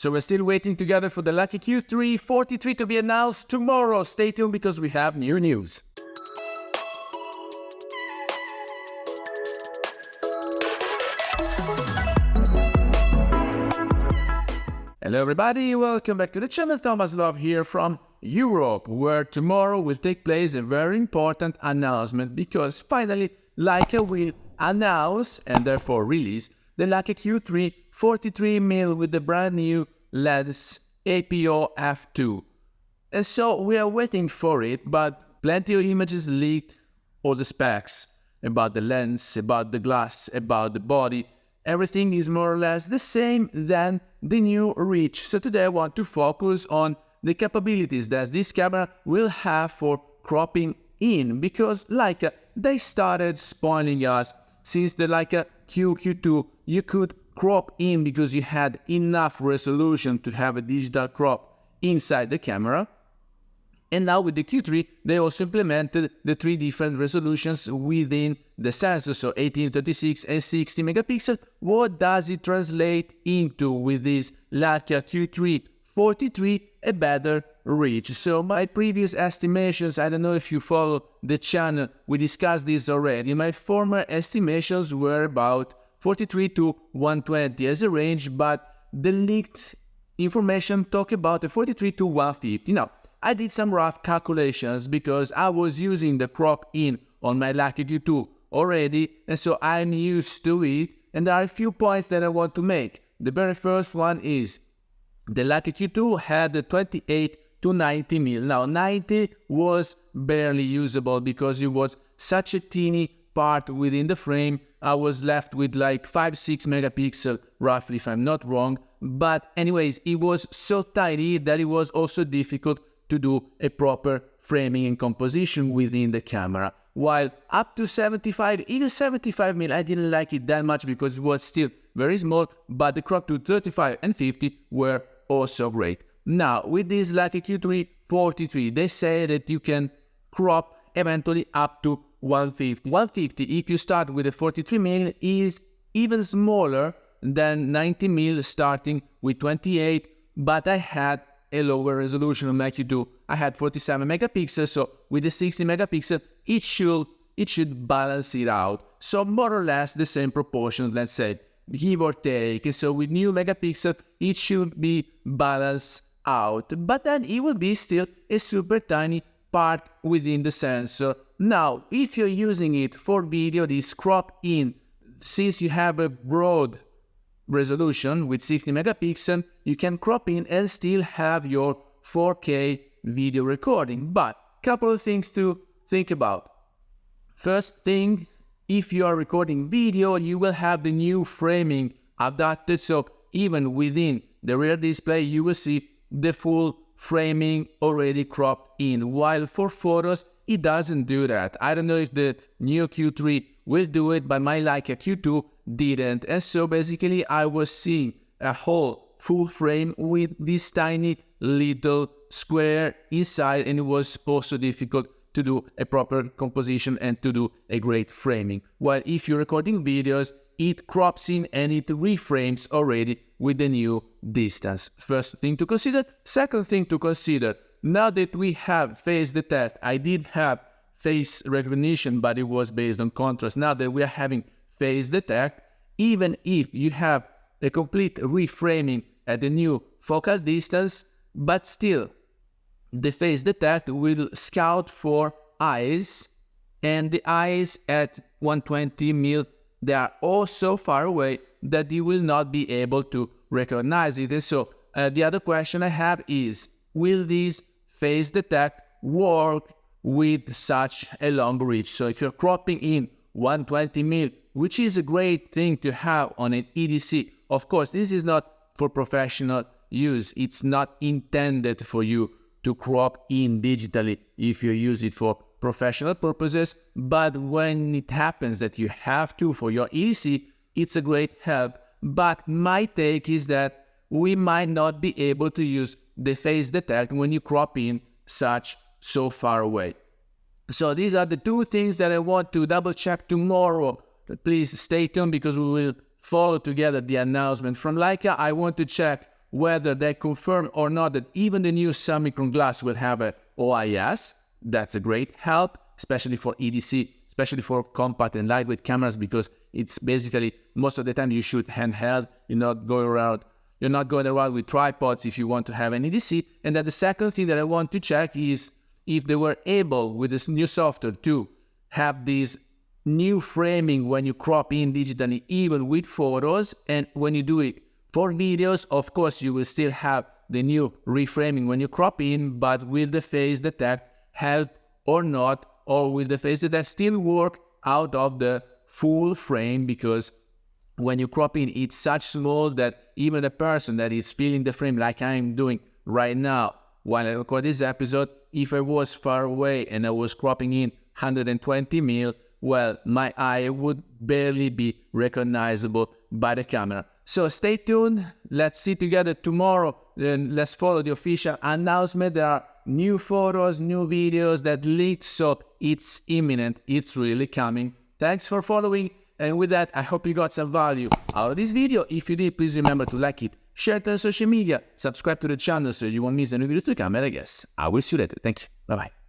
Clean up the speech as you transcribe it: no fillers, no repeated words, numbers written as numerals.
So we're still waiting together for the Leica Q3 43 to be announced tomorrow. Stay tuned because we have new news. Hello everybody, welcome back to the channel. Thomas Love here from Europe, where tomorrow will take place a very important announcement because finally Leica will announce and therefore release the Leica Q3 43mm with the brand new lens APO f2. And so we are waiting for it, but plenty of images leaked, all the specs about the lens, about the glass, about the body. Everything is more or less the same than the new reach. So today I want to focus on the capabilities that this camera will have for cropping in, because Leica, they started spoiling us. Since the Leica Q2, you could crop in because you had enough resolution to have a digital crop inside the camera. And now with the Q3, they also implemented the 3 different resolutions within the sensor, so 18, 36 and 60 megapixels. What does it translate into with this Leica Q3 43? A better reach. So my previous estimations, I don't know if you follow the channel, we discussed this already. My former estimations were about 43 to 120 as a range, but the leaked information talk about a 43 to 150. Now, I did some rough calculations because I was using the crop in on my Leica Q2 already, and so I'm used to it, and there are a few points that I want to make. The very first one is the Leica Q2 had a 28 to 90mm. Now 90 was barely usable because it was such a teeny part within the frame. I was left with like 5-6 megapixels roughly, if I'm not wrong, but anyways, it was so tiny that it was also difficult to do a proper framing and composition within the camera. While up to 75, even 75mm, I didn't like it that much because it was still very small, but the crop to 35 and 50 were also great. Now, with this Leica Q3 43, they say that you can crop eventually up to 150. 150, if you start with a 43mm, is even smaller than 90mm starting with 28, but I had a lower resolution on my Q2. I had 47 megapixels, so with the 60 megapixel, it should balance it out. So more or less the same proportions, let's say, give or take. And so with new megapixel, it should be balanced out. But then it will be still a super tiny part within the sensor. Now, if you're using it for video, this crop in, since you have a broad resolution with 60 megapixels, you can crop in and still have your 4K video recording. But couple of things to think about. First thing, if you are recording video, you will have the new framing adapted, so even within the rear display you will see the full framing already cropped in, while for photos it doesn't do that. I don't know if the new Q3 will do it, but my Leica Q2 didn't, and so basically I was seeing a whole full frame with this tiny little square inside, and it was also difficult to do a proper composition and to do a great framing. While if you're recording videos, it crops in and it reframes already with the new distance. First thing to consider. Second thing to consider, now that we have face detect, I did have face recognition, but it was based on contrast. Now that we are having face detect, even if you have a complete reframing at the new focal distance, but still the face detect will scout for eyes, and the eyes at 120mm, they are all so far away that you will not be able to recognize it. And so the other question I have is, will this face detect work with such a long reach? So if you're cropping in 120mm, which is a great thing to have on an EDC, of course this is not for professional use, it's not intended for you to crop in digitally if you use it for professional purposes, but when it happens that you have to for your EDC, it's a great help. But my take is that we might not be able to use the face detect when you crop in so far away. So these are the two things that I want to double check tomorrow. Please stay tuned because we will follow together the announcement from Leica. I want to check whether they confirm or not that even the new monochrom glass will have a OIS. That's a great help, especially for EDC, especially for compact and lightweight cameras, because it's basically most of the time you shoot handheld. You're not going around with tripods if you want to have an EDC. And then the second thing that I want to check is if they were able with this new software to have this new framing when you crop in digitally, even with photos, and when you do it for videos, of course, you will still have the new reframing when you crop in, but will the phase detect help or not, or will the phase detect still work out of the full frame? Because when you crop in, it's such small that even a person that is feeling the frame like I'm doing right now while I record this episode, if I was far away and I was cropping in 120 mil, well, my eye would barely be recognizable by the camera. So stay tuned. Let's see together tomorrow. Then let's follow the official announcement. There are new photos, new videos that leaked, so it's imminent. It's really coming. Thanks for following. And with that, I hope you got some value out of this video. If you did, please remember to like it, share it on social media, subscribe to the channel so you won't miss any videos to come. And I guess I will see you later. Thank you. Bye-bye.